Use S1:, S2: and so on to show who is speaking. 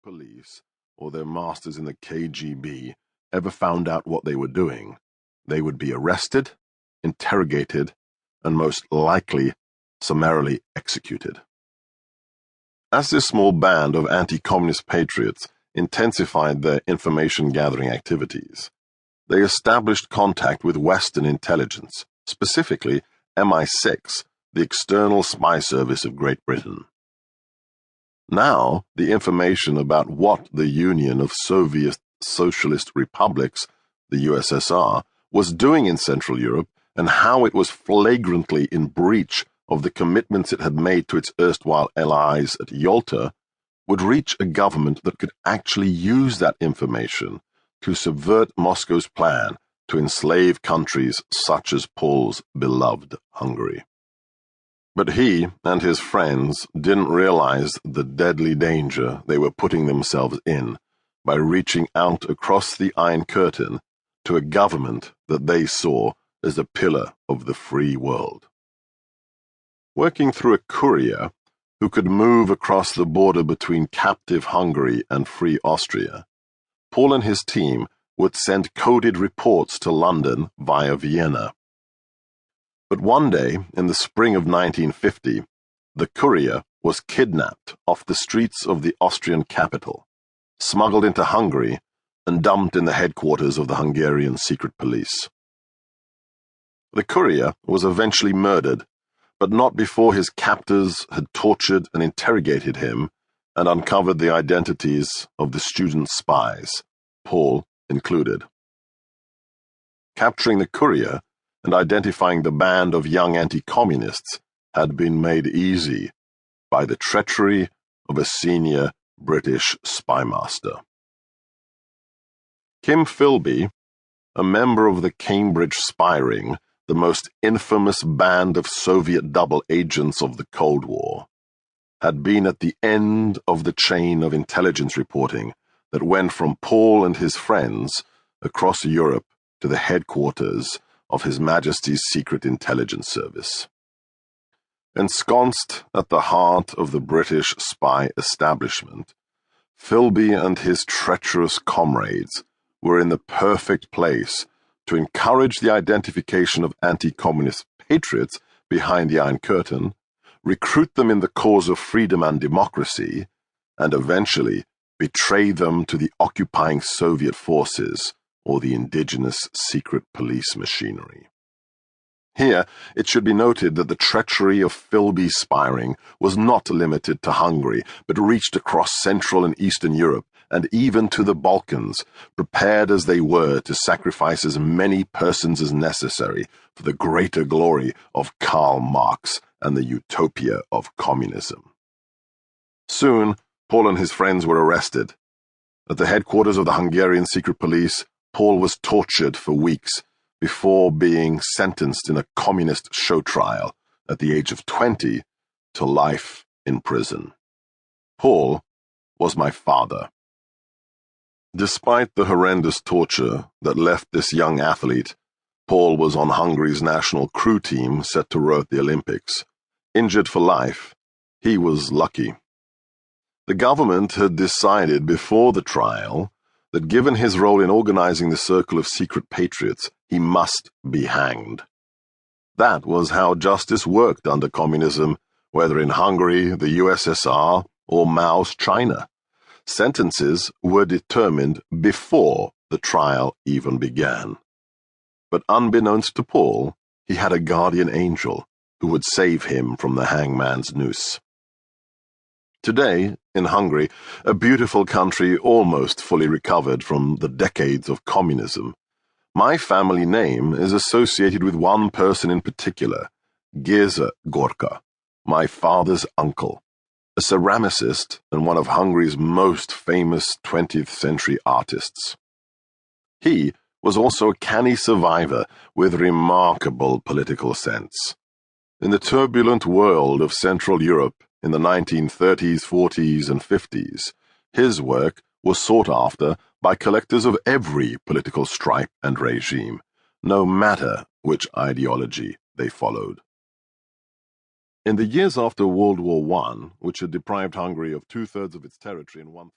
S1: police or their masters in the KGB ever found out what they were doing, they would be arrested, interrogated, and most likely summarily executed. As this small band of anti-communist patriots intensified their information-gathering activities, they established contact with Western intelligence, specifically MI6, the external spy service of Great Britain. Now, the information about what the Union of Soviet Socialist Republics, the USSR, was doing in Central Europe and how it was flagrantly in breach of the commitments it had made to its erstwhile allies at Yalta, would reach a government that could actually use that information to subvert Moscow's plan to enslave countries such as Paul's beloved Hungary. But he and his friends didn't realize the deadly danger they were putting themselves in by reaching out across the Iron Curtain to a government that they saw as a pillar of the free world. Working through a courier who could move across the border between captive Hungary and free Austria, Paul and his team would send coded reports to London via Vienna. But one day, in the spring of 1950, the courier was kidnapped off the streets of the Austrian capital, smuggled into Hungary, and dumped in the headquarters of the Hungarian secret police. The courier was eventually murdered, but not before his captors had tortured and interrogated him and uncovered the identities of the student spies, Paul included. Capturing the courier and identifying the band of young anti-communists had been made easy by the treachery of a senior British spymaster. Kim Philby, a member of the Cambridge spy ring, the most infamous band of Soviet double agents of the Cold War, had been at the end of the chain of intelligence reporting that went from Paul and his friends across Europe to the headquarters of His Majesty's Secret Intelligence Service. Ensconced at the heart of the British spy establishment, Philby and his treacherous comrades were in the perfect place to encourage the identification of anti-communist patriots behind the Iron Curtain, recruit them in the cause of freedom and democracy, and eventually betray them to the occupying Soviet forces or the indigenous secret police machinery. Here, it should be noted that the treachery of Philby's spy ring was not limited to Hungary, but reached across Central and Eastern Europe and even to the Balkans, prepared as they were to sacrifice as many persons as necessary for the greater glory of Karl Marx and the utopia of communism. Soon, Paul and his friends were arrested. At the headquarters of the Hungarian secret police, Paul was tortured for weeks before being sentenced in a communist show trial at the age of 20 to life in prison. Paul was my father. Despite the horrendous torture that left this young athlete, Paul was on Hungary's national crew team set to row at the Olympics. Injured for life, he was lucky. The government had decided before the trial that given his role in organizing the circle of secret patriots, he must be hanged. That was how justice worked under communism, whether in Hungary, the USSR, or Mao's China. Sentences were determined before the trial even began. But unbeknownst to Paul, he had a guardian angel who would save him from the hangman's noose. Today, in Hungary, a beautiful country almost fully recovered from the decades of communism, my family name is associated with one person in particular, Sebastian Gorka, my father's uncle, a ceramicist and one of Hungary's most famous 20th century artists. He was also a canny survivor with remarkable political sense. In the turbulent world of Central Europe in the 1930s, 40s, and 50s, his work was sought after by collectors of every political stripe and regime, no matter which ideology they followed. In the years after World War I, which had deprived Hungary of 2/3 of its territory and 1/3